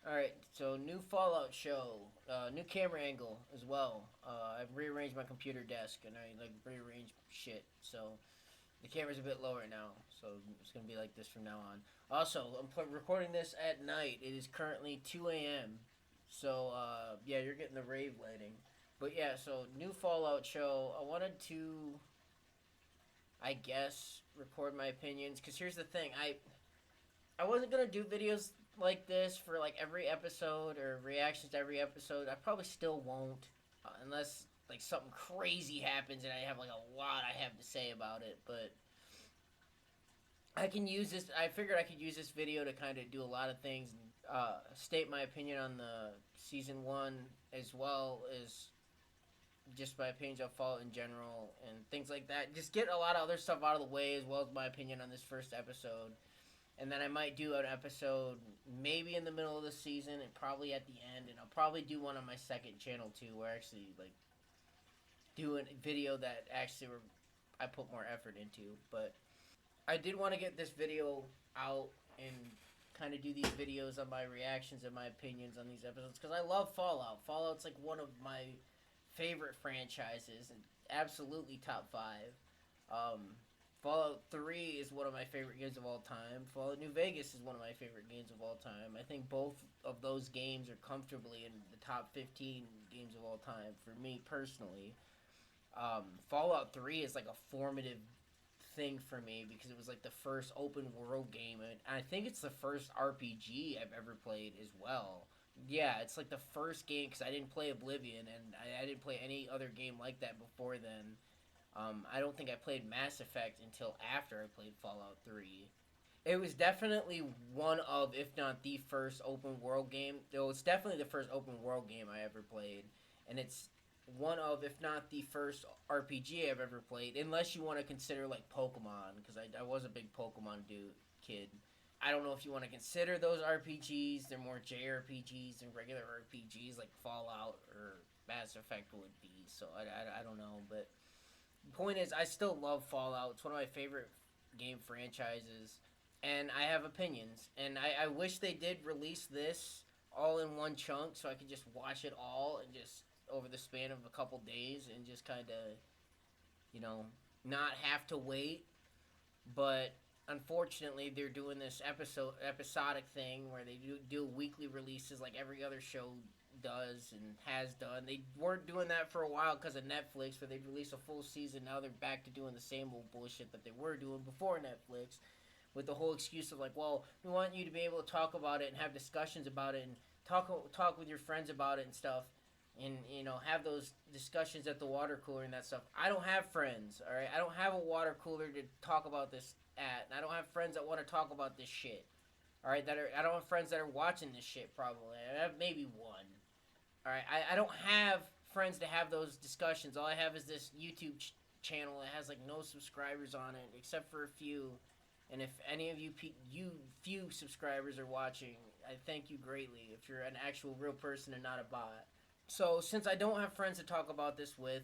Alright, so new Fallout show, new camera angle as well. I've rearranged my computer desk and I like rearranged shit, so the camera's a bit lower now. So it's gonna be like this from now on. Also, I'm recording this at night. It is currently 2 a.m. So yeah, you're getting the rave lighting. But yeah, so new Fallout show. I wanted to, I guess, record my opinions. Cause here's the thing, I wasn't gonna do videos like this for like every episode or reactions to every episode. I probably still won't, unless like something crazy happens and I have like a lot I have to say about it. But I can use this. I figured I could use this video to kind of do a lot of things, and state my opinion on the season 1 as well as just my opinions on Fallout in general and things like that. Just get a lot of other stuff out of the way as well as my opinion on this first episode. And then I might do an episode maybe in the middle of the season and probably at the end, and I'll probably do one on my second channel too, where I actually like do a video that actually I put more effort into. But I did want to get this video out and kind of do these videos on my reactions and my opinions on these episodes because I love Fallout. Fallout's like one of my favorite franchises and absolutely top 5. Um, Fallout 3 is one of my favorite games of all time. Fallout New Vegas is one of my favorite games of all time. I think both of those games are comfortably in the top 15 games of all time for me personally. Fallout 3 is like a formative thing for me because it was like the first open world game, and I think it's the first RPG I've ever played as well. Yeah, it's like the first game because I didn't play Oblivion and I didn't play any other game like that before then. I don't think I played Mass Effect until after I played Fallout 3. It was definitely one of, if not the first open world game. It was definitely the first open world game I ever played, and it's one of, if not the first RPG I've ever played, unless you want to consider like Pokemon, because I was a big Pokemon kid. I don't know if you want to consider those RPGs. They're more JRPGs than regular RPGs like Fallout or Mass Effect would be. So I don't know, but the point is, I still love Fallout. It's one of my favorite game franchises, and I have opinions. And I wish they did release this all in one chunk so I could just watch it all and just over the span of a couple days and just kind of, you know, not have to wait. But unfortunately, they're doing this episodic thing where they do weekly releases like every other show does and has done. They weren't doing that for a while because of Netflix, where they'd release a full season. Now they're back to doing the same old bullshit that they were doing before Netflix, with the whole excuse of like, well, we want you to be able to talk about it and have discussions about it and talk with your friends about it and stuff. And have those discussions at the water cooler and that stuff. I don't have friends, all right. I don't have a water cooler to talk about this at, and I don't have friends that want to talk about this shit. All right, I don't have friends that are watching this shit. Probably, I have maybe one. All right, I don't have friends to have those discussions. All I have is this YouTube channel that has like no subscribers on it, except for a few. And if any of you few subscribers are watching, I thank you greatly. If you're an actual real person and not a bot. So since I don't have friends to talk about this with,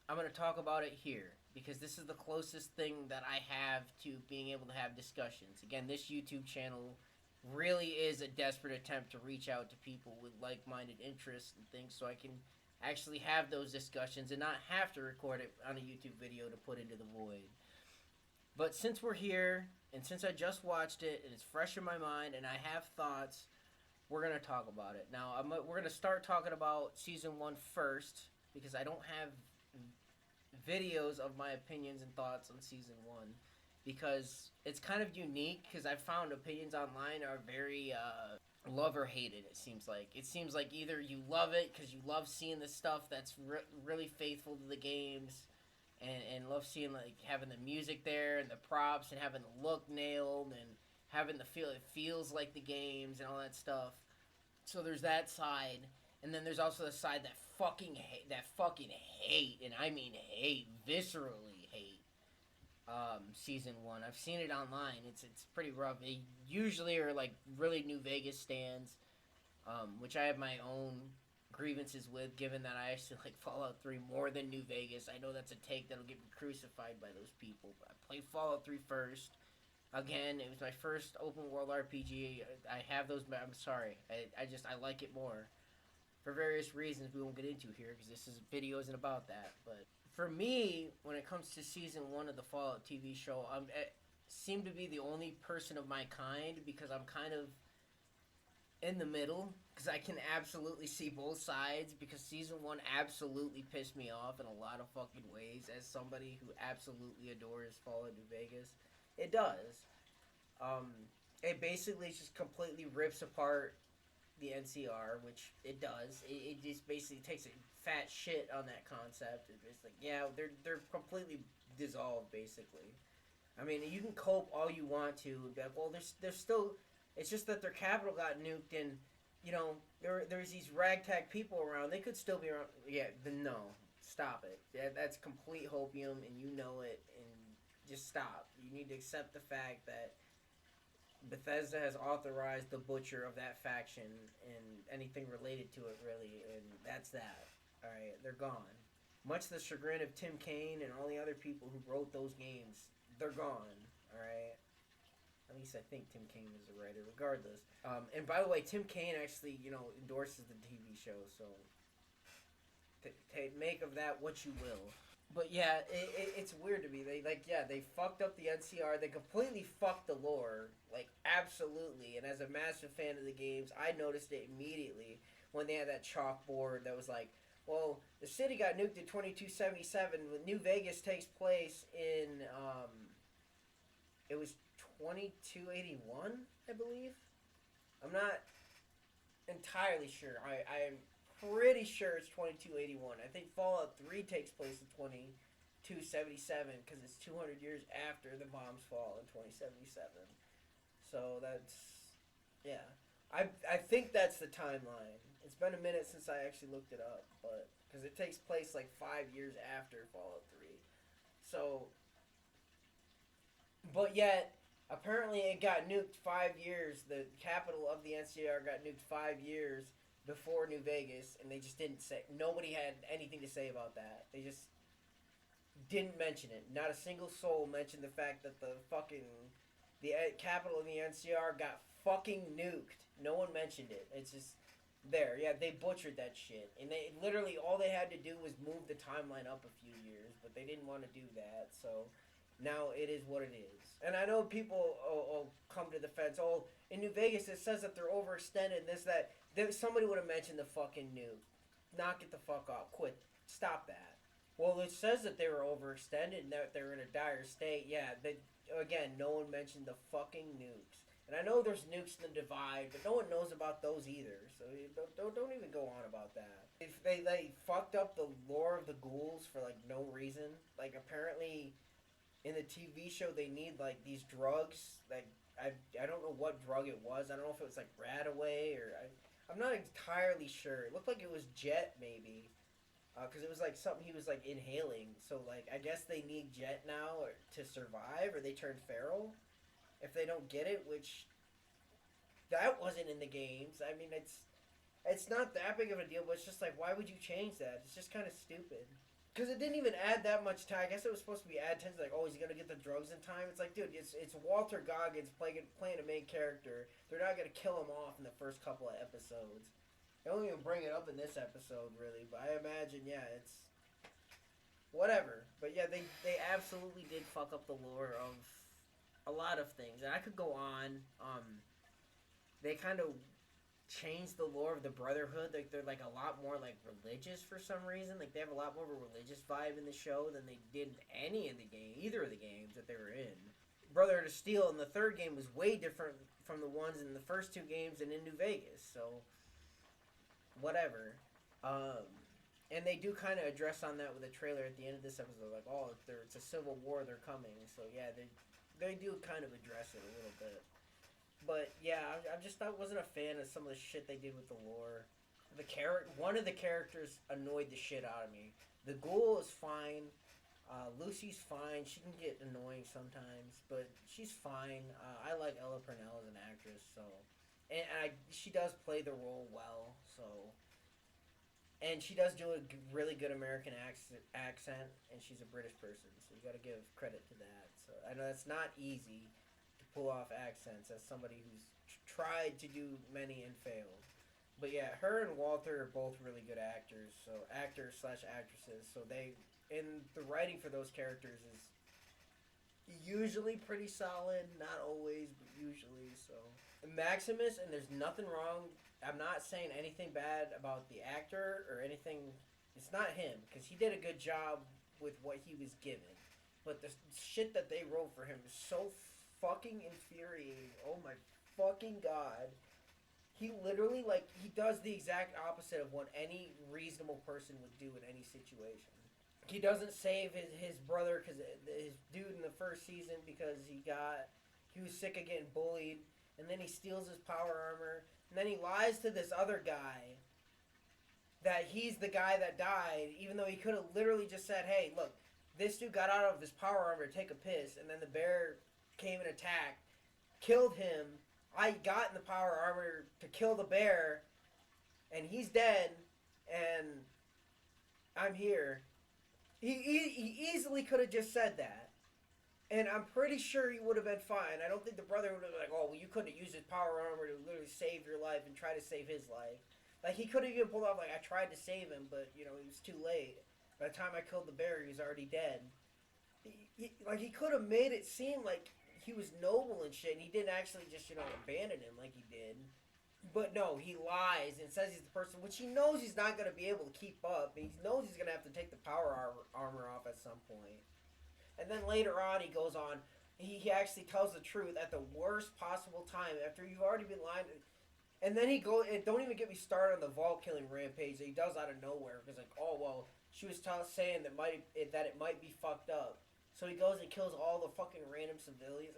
I'm gonna talk about it here because this is the closest thing that I have to being able to have discussions. Again, this YouTube channel really is a desperate attempt to reach out to people with like-minded interests and things so I can actually have those discussions and not have to record it on a YouTube video to put into the void. But since we're here and since I just watched it and it's fresh in my mind and I have thoughts, we're going to talk about it. Now, we're going to start talking about season 1 first because I don't have videos of my opinions and thoughts on season 1 because it's kind of unique because I found opinions online are very love or hate it. It seems like either you love it because you love seeing the stuff that's really faithful to the games and love seeing like having the music there and the props and having the look nailed and having the feel it feels like the games and all that stuff. So there's that side, and then there's also the side that fucking hate, and I mean hate, viscerally hate. Season 1. I've seen it online. It's pretty rough. They usually are like really New Vegas stands, which I have my own grievances with, given that I actually like Fallout 3 more than New Vegas. I know that's a take that'll get me crucified by those people, but I played Fallout 3 first. Again, it was my first open world RPG. I have those. I'm sorry. I like it more for various reasons we won't get into here because this video isn't about that. But for me, when it comes to season one of the Fallout TV show, I seem to be the only person of my kind because I'm kind of in the middle because I can absolutely see both sides because season one absolutely pissed me off in a lot of fucking ways as somebody who absolutely adores Fallout New Vegas. It does. Um, it basically just completely rips apart the NCR, which it does. It just basically takes a fat shit on that concept. It's like, yeah, they're completely dissolved, basically. I mean, you can cope all you want to, but well, there's still. It's just that their capital got nuked, and you know there's these ragtag people around. They could still be around. Yeah, no, stop it. Yeah, that's complete hopium, and you know it, and just stop. You need to accept the fact that Bethesda has authorized the butcher of that faction and anything related to it, really, and that's that. All right, they're gone. Much to the chagrin of Tim Kaine and all the other people who wrote those games, they're gone. All right. At least I think Tim Kaine is the writer. Regardless, and by the way, Tim Kaine actually, endorses the TV show. So, make of that what you will. But yeah, it's weird to me. They fucked up the NCR. They completely fucked the lore, like absolutely. And as a massive fan of the games, I noticed it immediately when they had that chalkboard that was like, well, the city got nuked in 2277. When New Vegas takes place in, it was 2281, I believe. I'm not entirely sure. I'm pretty sure it's 2281. I think Fallout 3 takes place in 2277 because it's 200 years after the bombs fall in 2077. So that's, yeah. I think that's the timeline. It's been a minute since I actually looked it up, but because it takes place like 5 years after Fallout 3. So, but yet apparently it got nuked 5 years. The capital of the NCR got nuked 5 years before New Vegas, and they just didn't say. Nobody had anything to say about that. They just didn't mention it. Not a single soul mentioned the fact that the capital of the NCR got fucking nuked. No one mentioned it. It's just there. Yeah, they butchered that shit, and they literally all they had to do was move the timeline up a few years, but they didn't want to do that. So now it is what it is. And I know people will come to the fence. Oh, in New Vegas it says that they're overextended. This that. Somebody would have mentioned the fucking nuke. Knock it the fuck off. Quit. Stop that. Well, it says that they were overextended and that they were in a dire state. Yeah, again, no one mentioned the fucking nukes. And I know there's nukes in the Divide, but no one knows about those either. So don't even go on about that. If they fucked up the lore of the ghouls for like no reason. Like apparently in the TV show they need like these drugs. Like I don't know what drug it was. I don't know if it was like Radaway or I'm not entirely sure. It looked like it was Jet, maybe. Because it was like something he was like inhaling. So, like, I guess they need Jet now to survive or they turn feral. If they don't get it, which that wasn't in the games. I mean, it's not that big of a deal, but it's just like, why would you change that? It's just kind of stupid. Because it didn't even add that much time. I guess it was supposed to be add tension, like, oh, is he going to get the drugs in time? It's like, dude, it's Walter Goggins playing a main character. They're not going to kill him off in the first couple of episodes. They don't even bring it up in this episode, really. But I imagine, yeah, it's whatever. But yeah, they absolutely did fuck up the lore of a lot of things. And I could go on. They kind of changed the lore of the Brotherhood. Like they're like a lot more like religious for some reason. Like they have a lot more of a religious vibe in the show than they did in either of the games that they were in. Brotherhood of Steel in the third game was way different from the ones in the first two games and in New Vegas. So whatever. And they do kind of address on that with a trailer at the end of this episode, like, oh, it's a civil war, they're coming. So yeah, they do kind of address it a little bit. But yeah, I wasn't a fan of some of the shit they did with the lore. One of the characters annoyed the shit out of me. The ghoul is fine. Lucy's fine. She can get annoying sometimes, but she's fine. I like Ella Purnell as an actress, so she does play the role well. So, and she does do a really good American accent, and she's a British person, so you got to give credit to that. So I know that's not easy to pull off accents as somebody who's tried to do many and failed. But yeah, her and Walter are both really good actors. So actors slash actresses. So they and the writing for those characters is usually pretty solid. Not always, but usually. So Maximus, and there's nothing wrong. I'm not saying anything bad about the actor or anything. It's not him because he did a good job with what he was given. But the shit that they wrote for him is so fucking infuriating. Oh my fucking god. He literally, like, he does the exact opposite of what any reasonable person would do in any situation. He doesn't save his brother because his dude in the first season because he was sick of getting bullied, and then he steals his power armor, and then he lies to this other guy that he's the guy that died, even though he could have literally just said, hey, look, this dude got out of his power armor to take a piss, and then the bear came and attacked, killed him. I got in the power armor to kill the bear, and he's dead, and I'm here. He easily could have just said that. And I'm pretty sure he would have been fine. I don't think the brother would have been like, oh, well, you couldn't have used his power armor to literally save your life and try to save his life. Like, he could have even pulled off, like, I tried to save him, but, you know, it was too late. By the time I killed the bear, he was already dead. He could have made it seem like he was noble and shit, and he didn't actually just, you know, abandon him like he did. But no, he lies and says he's the person, which he knows he's not going to be able to keep up. He knows he's going to have to take the power armor off at some point. And then later on, he goes on. He actually tells the truth at the worst possible time after you've already been lying. And then and don't even get me started on the vault killing rampage that he does out of nowhere. Because, like, oh, well, she was saying that it might be fucked up. So he goes and kills all the fucking random civilians.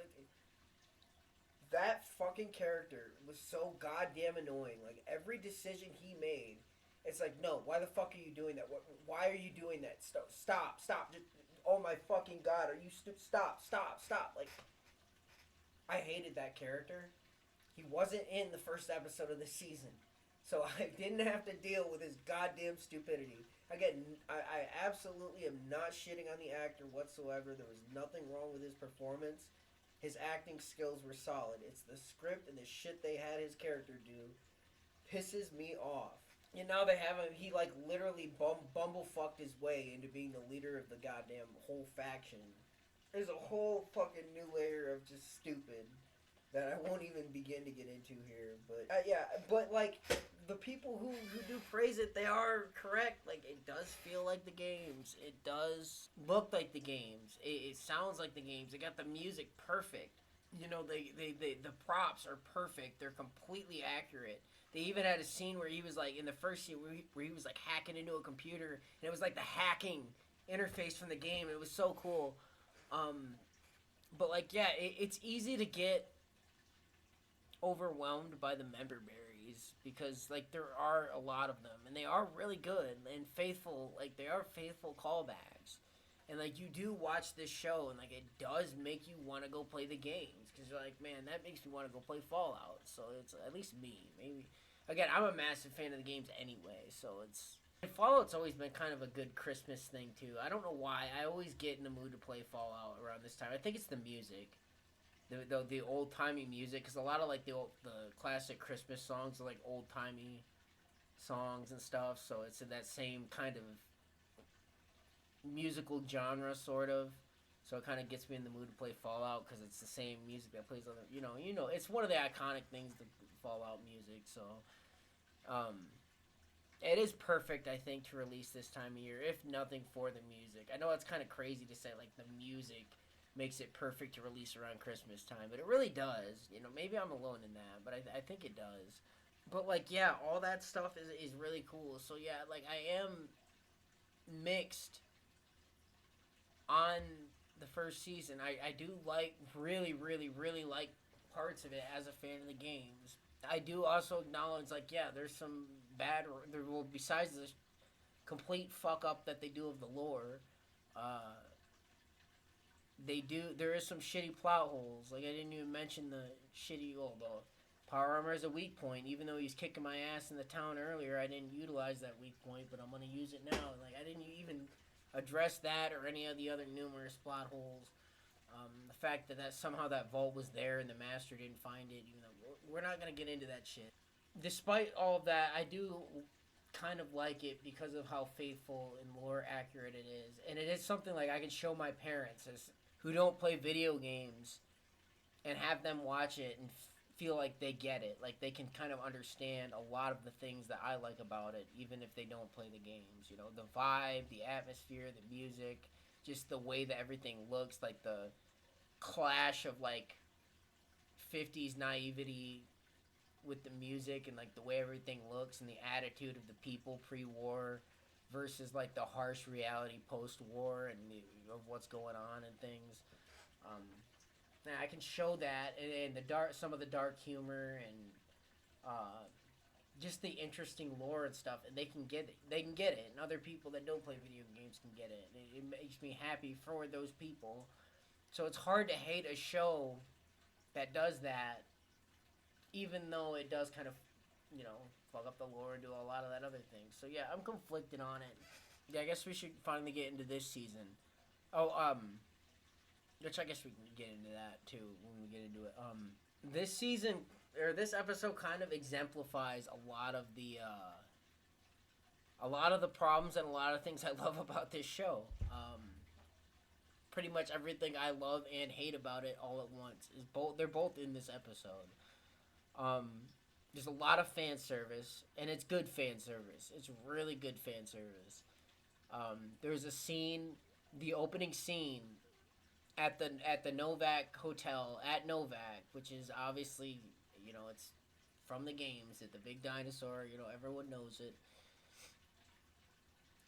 That fucking character was so goddamn annoying. Like, every decision he made, it's like, no, why the fuck are you doing that? Why are you doing that? Stop. Just, oh my fucking god, are you stop. Like, I hated that character. He wasn't in the first episode of the season. So I didn't have to deal with his goddamn stupidity. Again, I absolutely am not shitting on the actor whatsoever. There was nothing wrong with his performance. His acting skills were solid. It's the script and the shit they had his character do pisses me off. And now they have him, he like literally bumblefucked his way into being the leader of the goddamn whole faction. There's a whole fucking new layer of just stupid that I won't even begin to get into here. But yeah, but like the people who do praise it, they are correct. Like, it does feel like the games. It does look like the games. It sounds like the games. They got the music perfect. You know, the props are perfect. They're completely accurate. They even had a scene where he was like, in the first scene where he was like hacking into a computer, and it was like the hacking interface from the game. It was so cool. But like, yeah, it's easy to get overwhelmed by the member berries because like there are a lot of them and they are really good and faithful. Like, they are faithful callbacks, and like you do watch this show and like it does make you want to go play the games because you're like, man, that makes me want to go play Fallout. So it's at least me. Maybe again, I'm a massive fan of the games anyway, so it's. Fallout's always been kind of a good Christmas thing too. I don't know why. I always get in the mood to play Fallout around this time. I think it's the music. The old timey music, because a lot of like the classic Christmas songs are like old timey songs and stuff. So it's in that same kind of musical genre, sort of. So it kind of gets me in the mood to play Fallout because it's the same music that plays on the, it's one of the iconic things, the Fallout music. So it is perfect, I think, to release this time of year, if nothing for the music. I know it's kind of crazy to say like the music makes it perfect to release around Christmas time, but it really does. Maybe I'm alone in that, but I think it does. But like, yeah, all that stuff is really cool. So yeah, like I am mixed on the first season. I do like, really, really, really like parts of it as a fan of the games. I do also acknowledge, like, yeah, there's some besides the complete fuck up that they do of the lore, there is some shitty plot holes. Like, I didn't even mention the power armor is a weak point. Even though he's kicking my ass in the town earlier, I didn't utilize that weak point, but I'm going to use it now. Like, I didn't even address that or any of the other numerous plot holes. The fact that somehow that vault was there and the master didn't find it, even though we're not gonna get into that shit. Despite all of that, I do kind of like it because of how faithful and lore accurate it is, and it is something like I can show my parents who don't play video games and have them watch it and feel like they get it, like they can kind of understand a lot of the things that I like about it, even if they don't play the games. You know, the vibe, the atmosphere, the music, just the way that everything looks, like the clash of like 50s naivety with the music and like the way everything looks and the attitude of the people pre-war versus like the harsh reality post-war and of what's going on and things. Um, Now I can show that and the some of the dark humor and just the interesting lore and stuff, and they can get it. They can get it, and other people that don't play video games can get it. And it makes me happy for those people. So it's hard to hate a show that does that, even though it does kind of, fuck up the lore and do a lot of that other thing. So yeah, I'm conflicted on it. Yeah, I guess we should finally get into this season. Oh, which I guess we can get into that too when we get into it. This season or this episode kind of exemplifies a lot of the problems and a lot of things I love about this show. Pretty much everything I love and hate about it all at once is both. They're both in this episode. There's a lot of fan service, and it's good fan service. It's really good fan service. There's a scene, the opening scene at the Novak Hotel at Novak, which is obviously, it's from the games, at the big dinosaur, everyone knows it.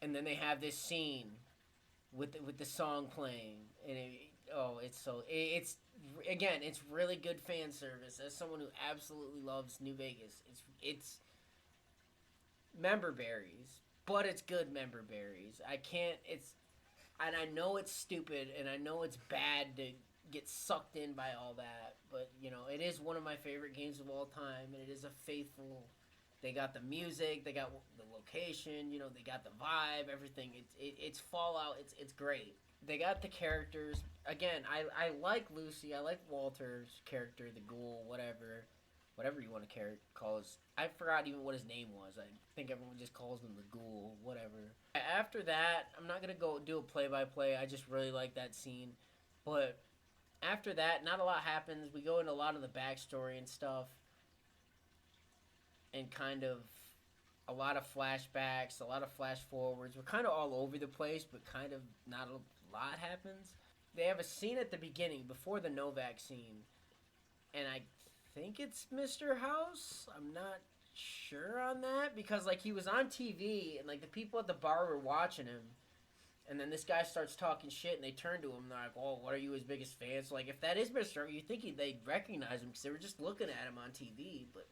And then they have this scene with the song playing, and it's again, it's really good fan service. As someone who absolutely loves New Vegas, it's member berries, but it's good member berries. And I know it's stupid, and I know it's bad to get sucked in by all that, but, it is one of my favorite games of all time, and it is a faithful... They got the music, they got the location, they got the vibe, everything. It's Fallout, it's great. They got the characters. Again, I like Lucy, I like Walter's character, the ghoul, whatever you want to call his... I forgot even what his name was. I think everyone just calls him the ghoul, whatever. After that, I'm not going to go do a play-by-play. I just really like that scene. But after that, not a lot happens. We go into a lot of the backstory and stuff. And kind of a lot of flashbacks, a lot of flash forwards. We're kind of all over the place, but kind of not a lot happens. They have a scene at the beginning, before the Novak scene. And I think it's Mr. House. I'm not sure on that, because like he was on TV and like the people at the bar were watching him, and then this guy starts talking shit and they turn to him and they're like, "Oh, what are you, his biggest fan?" So like if that is Mr. you think they'd recognize him because they were just looking at him on TV, but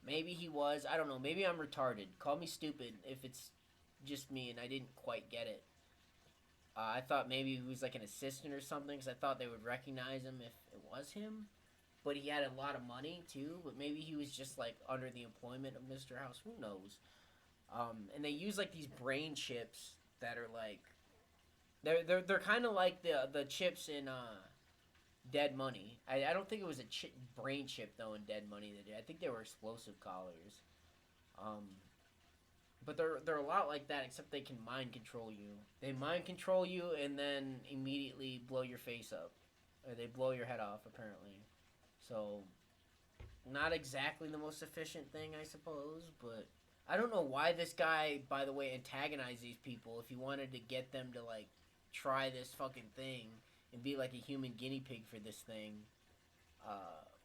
maybe he was. I don't know. Maybe I'm retarded. Call me stupid if it's just me and I didn't quite get it. I thought maybe he was like an assistant or something, because I thought they would recognize him if it was him. But he had a lot of money too. But maybe he was just like under the employment of Mr. House. Who knows? And they use like these brain chips that are like they're kind of like the chips in Dead Money. I don't think it was a brain chip though in Dead Money. I think they were explosive collars. But they're a lot like that, except they can mind control you. They mind control you and then immediately blow your face up, or they blow your head off apparently. So, not exactly the most efficient thing, I suppose, but I don't know why this guy, by the way, antagonized these people if he wanted to get them to, like, try this fucking thing and be like a human guinea pig for this thing.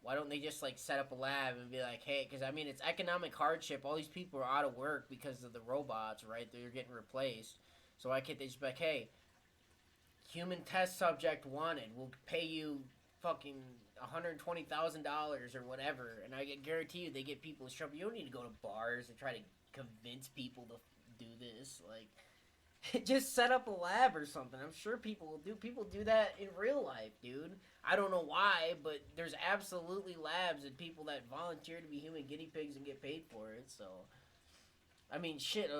Why don't they just, like, set up a lab and be like, hey, because, I mean, it's economic hardship. All these people are out of work because of the robots, right? They're getting replaced. So why can't they just be like, hey, human test subject wanted. We'll pay you fucking $120,000 or whatever, and I guarantee you they get people in trouble. You don't need to go to bars and try to convince people to do this. Like, just set up a lab or something. I'm sure people will do. People do that in real life, dude. I don't know why, but there's absolutely labs and people that volunteer to be human guinea pigs and get paid for it. So, I mean, shit.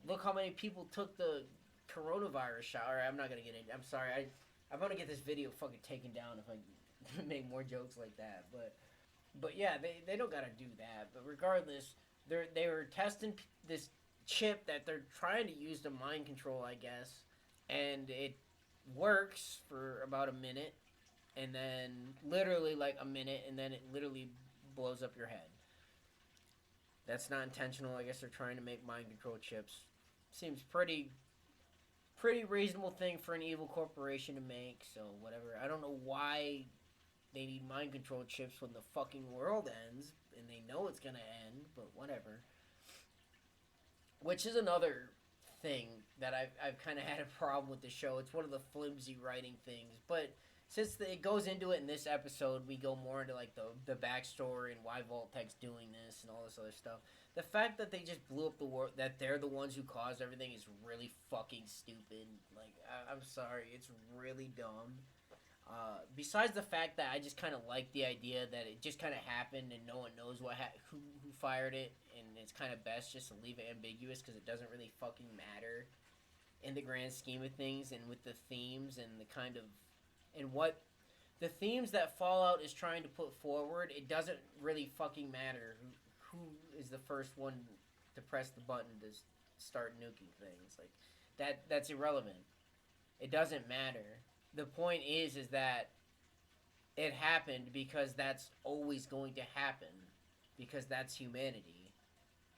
Look how many people took the coronavirus shot. Or I'm not gonna get into. I'm sorry. I'm gonna get this video fucking taken down if I make more jokes like that. But yeah, they don't gotta do that. But regardless, they were testing this chip that they're trying to use to mind control, I guess, and it works for about a minute, and then literally like a minute, and then it literally blows up your head. That's not intentional. I guess they're trying to make mind control chips. Seems pretty reasonable thing for an evil corporation to make. So whatever. I don't know why they need mind control chips when the fucking world ends and they know it's gonna end, but whatever. Which is another thing that I've kind of had a problem with the show. It's one of the flimsy writing things, but since it goes into it in this episode, we go more into like the backstory and why Vault-Tec's doing this and all this other stuff. The fact that they just blew up the world, that they're the ones who caused everything, is really fucking stupid. Like, I'm sorry, it's really dumb. Besides the fact that I just kind of like the idea that it just kind of happened and no one knows who fired it, and it's kind of best just to leave it ambiguous because it doesn't really fucking matter in the grand scheme of things, and with the themes and the kind of and what the themes that Fallout is trying to put forward, it doesn't really fucking matter who is the first one to press the button to start nuking things. Like that's irrelevant. It doesn't matter. The point is that it happened because that's always going to happen, because that's humanity,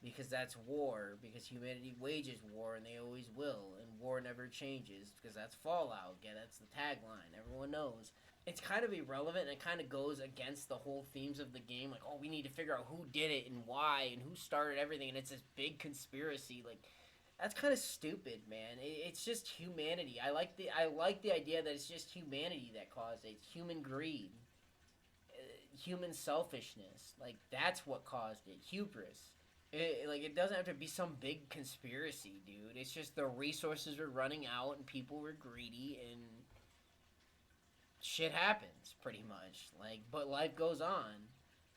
because that's war, because humanity wages war and they always will, and war never changes, because that's Fallout. Yeah, that's the tagline. Everyone knows. It's kind of irrelevant, and it kind of goes against the whole themes of the game. Like, oh, we need to figure out who did it and why and who started everything, and it's this big conspiracy. Like, that's kind of stupid, man. It's just humanity. I like the idea that it's just humanity that caused it. It's human greed, human selfishness. Like, that's what caused it. Hubris. It doesn't have to be some big conspiracy, dude. It's just the resources were running out and people were greedy and shit happens, pretty much. Like, but life goes on,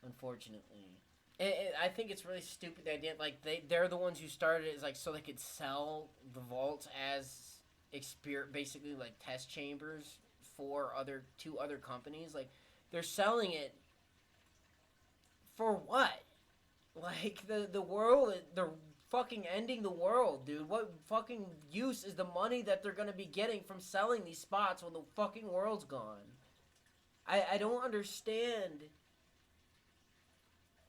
unfortunately. I think it's really stupid, the idea, like, they're the ones who started it, like, so they could sell the vaults as basically, like, test chambers for two other companies. Like, they're selling it for what? Like, the world, they're fucking ending the world, dude. What fucking use is the money that they're gonna be getting from selling these spots when the fucking world's gone? I don't understand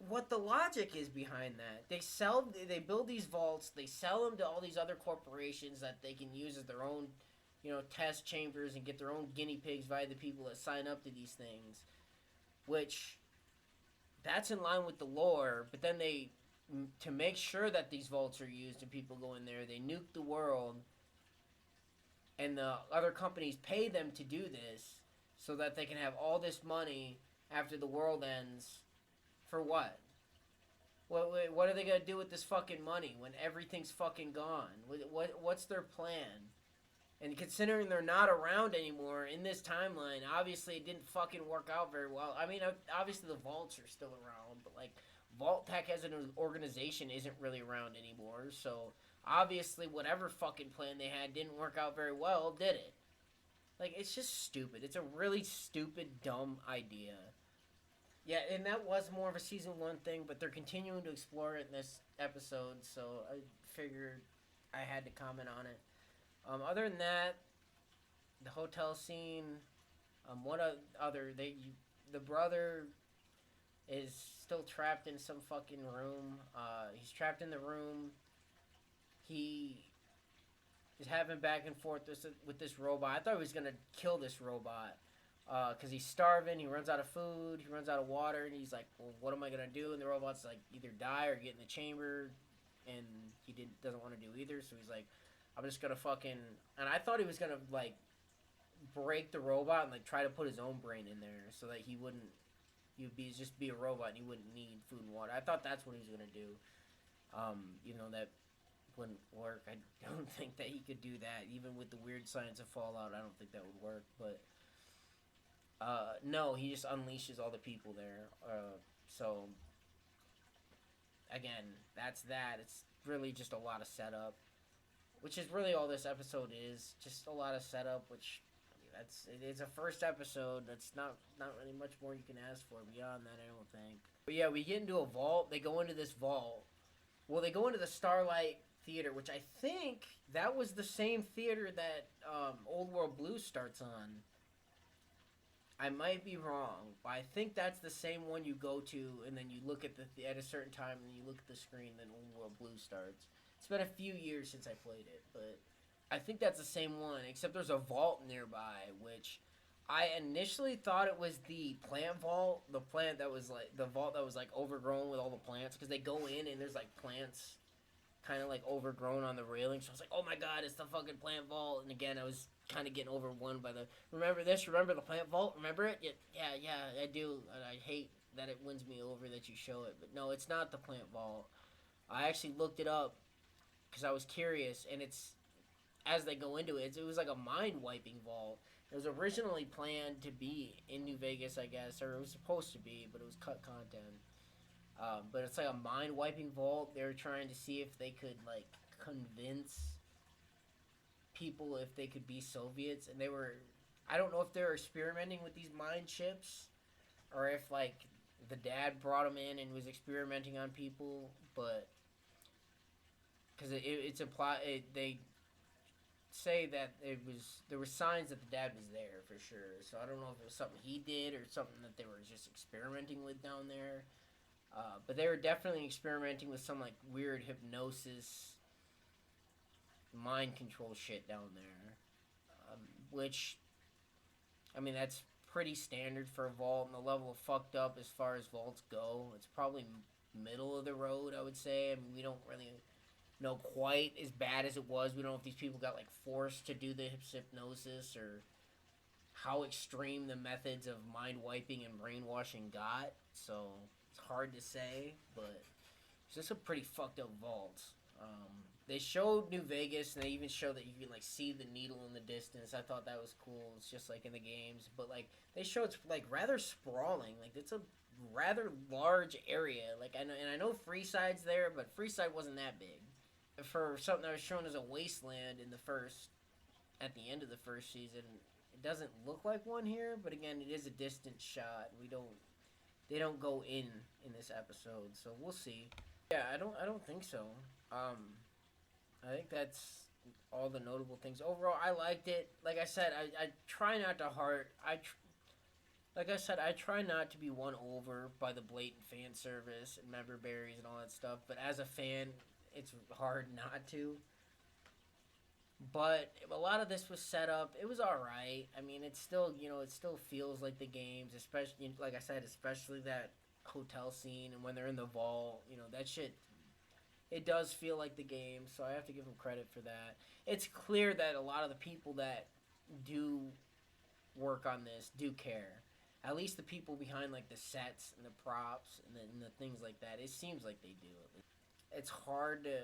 what the logic is behind that. They build these vaults, they sell them to all these other corporations that they can use as their own, test chambers and get their own guinea pigs via the people that sign up to these things, which that's in line with the lore. But then to make sure that these vaults are used and people go in there, they nuke the world, and the other companies pay them to do this so that they can have all this money after the world ends. For what? What are they gonna do with this fucking money when everything's fucking gone? What's their plan? And considering they're not around anymore in this timeline, obviously it didn't fucking work out very well. I mean, obviously the vaults are still around, but like Vault-Tec as an organization isn't really around anymore. So obviously whatever fucking plan they had didn't work out very well, did it? Like, it's just stupid. It's a really stupid, dumb idea. Yeah, and that was more of a season 1 thing, but they're continuing to explore it in this episode, so I figured I had to comment on it. Other than that, the hotel scene, the brother is still trapped in some fucking room. He's trapped in the room. He is having back and forth with this robot. I thought he was gonna kill this robot. Because he's starving, he runs out of food, he runs out of water, and he's like, well, what am I going to do? And the robot's like, either die or get in the chamber, and he doesn't want to do either, so he's like, I'm just going to fucking... And I thought he was going to, like, break the robot and, like, try to put his own brain in there so that he wouldn't... just be a robot and he wouldn't need food and water. I thought that's what he was going to do. That wouldn't work. I don't think that he could do that. Even with the weird science of Fallout, I don't think that would work, but... no, he just unleashes all the people there. So, again, that's that. It's really just a lot of setup, which is really all this episode is. Just a lot of setup, which, it's a first episode. That's not really much more you can ask for beyond that, I don't think. But yeah, we get into a vault. They go into this vault. Well, they go into the Starlight Theater, which I think that was the same theater that Old World Blues starts on. I might be wrong, but I think that's the same one you go to, and then you look at at a certain time, and you look at the screen, then Old World Blues starts. It's been a few years since I played it, but I think that's the same one, except there's a vault nearby, which I initially thought it was the plant vault, the plant that was like the vault that was like overgrown with all the plants, because they go in and there's like plants kind of like overgrown on the railing. So I was like, oh my god, it's the fucking plant vault. And again, I was kind of getting overwhelmed by the remember this, remember the plant vault, remember it? Yeah, I do. I hate that it wins me over that you show it, but no, it's not the plant vault. I actually looked it up because I was curious, and it's as they go into it, it was like a mind wiping vault. It was originally planned to be in New Vegas, I guess, or it was supposed to be, but it was cut content. But it's like a mind wiping vault. They were trying to see if they could like convince people if they could be Soviets, and they were. I don't know if they were experimenting with these mind chips, or if like the dad brought them in and was experimenting on people, but because it's implied they say that there were signs that the dad was there for sure. So I don't know if it was something he did or something that they were just experimenting with down there. But they were definitely experimenting with some like weird hypnosis, mind control shit down there, which I mean that's pretty standard for a vault, and the level of fucked up as far as vaults go, it's probably middle of the road, I would say. I mean, we don't really know quite as bad as it was. We don't know if these people got like forced to do the hypnosis or how extreme the methods of mind wiping and brainwashing got. So it's hard to say, but it's just a pretty fucked up vault. They showed New Vegas, and they even showed that you can like see the needle in the distance. I thought that was cool. It's just like in the games, but like they showed it's like rather sprawling. Like it's a rather large area. Like I know Freeside's there, but Freeside wasn't that big. For something that was shown as a wasteland at the end of the first season, it doesn't look like one here. But again, it is a distant shot. They don't go in this episode, so we'll see. Yeah, I don't think so. I think that's all the notable things. Overall, I liked it. Like I said, I try not to like I said, I try not to be won over by the blatant fan service and member berries and all that stuff. But as a fan, it's hard not to. But a lot of this was set up. It was alright. I mean, it's still, it still feels like the games, especially, like I said, especially that hotel scene and when they're in the vault, that shit, it does feel like the game, so I have to give them credit for that. It's clear that a lot of the people that do work on this do care. At least the people behind, like, the sets and the props and the things like that, it seems like they do. It's hard to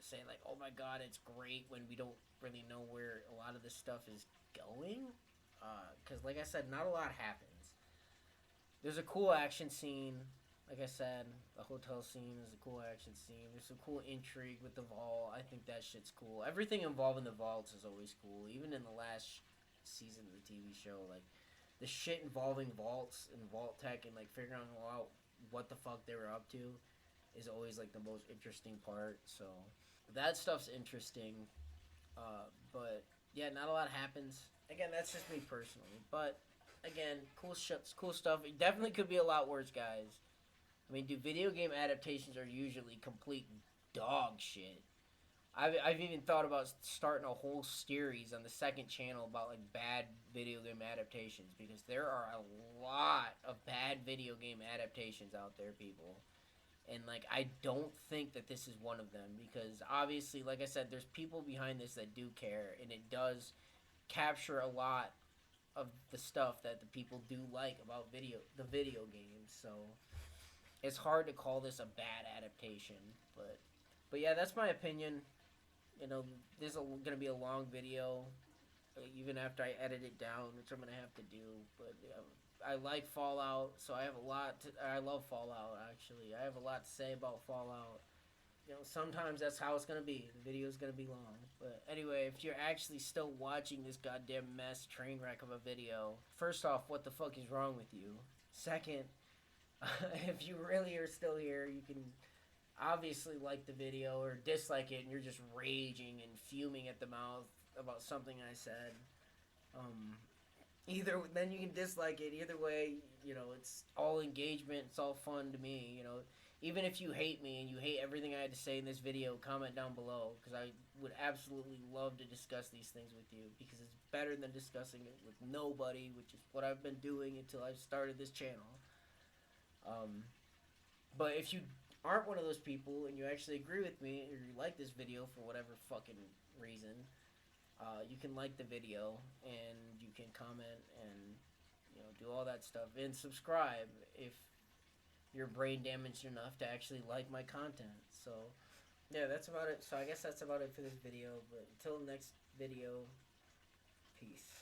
say, like, oh my god, it's great when we don't really know where a lot of this stuff is going. Because, like I said, not a lot happens. There's a cool action scene. Like I said, the hotel scene is a cool action scene. There's some cool intrigue with the vault. I think that shit's cool. Everything involving the vaults is always cool. Even in the last season of the TV show, like, the shit involving vaults and vault tech and, like, figuring out what the fuck they were up to is always, like, the most interesting part. So that stuff's interesting. But yeah, not a lot happens. Again, that's just me personally. But again, cool stuff. It definitely could be a lot worse, guys. I mean, dude, video game adaptations are usually complete dog shit. I've even thought about starting a whole series on the second channel about like bad video game adaptations, because there are a lot of bad video game adaptations out there, people. And, like, I don't think that this is one of them, because obviously, like I said, there's people behind this that do care, and it does capture a lot of the stuff that the people do like about the video games. So it's hard to call this a bad adaptation, but yeah, that's my opinion. This is gonna be a long video, even after I edit it down, which I'm gonna have to do. But I like Fallout, so I love Fallout, actually. I have a lot to say about Fallout. you know, sometimes that's how it's gonna be. The video's gonna be long. But anyway, if you're actually still watching this goddamn mess train wreck of a video, first off, what the fuck is wrong with you? Second, if you really are still here, you can obviously like the video or dislike it, and you're just raging and fuming at the mouth about something I said. Either then you can dislike it. Either way, you know, it's all engagement. It's all fun to me. You know, even if you hate me and you hate everything I had to say in this video, comment down below because I would absolutely love to discuss these things with you because it's better than discussing it with nobody, which is what I've been doing until I started this channel. But if you aren't one of those people and you actually agree with me or you like this video for whatever fucking reason, you can like the video and you can comment and, you know, do all that stuff and subscribe if you're brain damaged enough to actually like my content. So yeah, that's about it. So I guess that's about it for this video, but until next video, peace.